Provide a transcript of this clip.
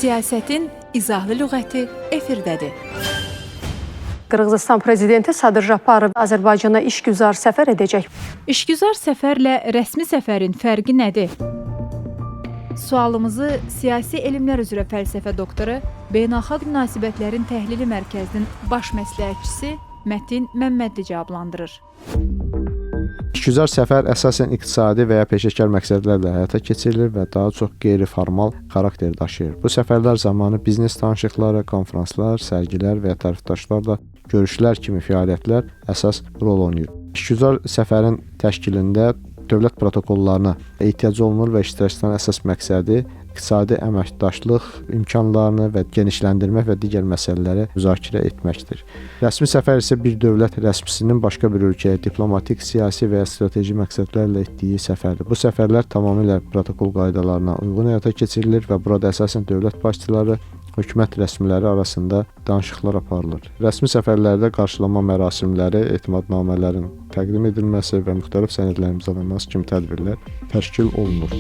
Siyasətin izahlı lüğəti efirdədir. Qırğızıstan prezidenti Sadır Japarov Azərbaycana işgüzar səfər edəcək. İşgüzar səfərlə rəsmi səfərin fərqi nədir? Sualımızı Siyasi Elmlər üzrə fəlsəfə doktoru, Beynəlxalq Münasibətlərin Təhlili Mərkəzinin baş məsləhətçisi Mətin Məmmədli cavablandırır. İşgüzar səfər əsasən iqtisadi və ya peşəkar məqsədlərlə həyata keçirilir və daha çox qeyri-formal xarakter daşıyır. Bu səfərlər zamanı biznes tanışlıqları, konfranslar, sərgilər və ya tərəfdaşlarla görüşlər kimi fəaliyyətlər əsas rol oynayır. İşgüzar səfərin təşkilində dövlət protokollarına ehtiyac olunur və iştirakçıların əsas məqsədi iqtisadi əməkdaşlıq imkanlarını və genişləndirmək və digər məsələləri müzakirə etməkdir. Rəsmi səfər isə bir dövlət rəsmisinin başqa bir ölkəyə diplomatik, siyasi və ya strateji məqsədlərlə etdiyi səfərdir. Bu səfərlər tamamilə protokol qaydalarına uyğun həyata keçirilir və burada əsasən dövlət başçıları, hökumət rəsmiləri arasında danışıqlar aparılır. Rəsmi səfərlərdə qarşılama mərasimləri, etimadnamələrin təqdim edilməsi və müxtəlif sənədlərin imzalanması kimi tədbirlər təşkil olunur.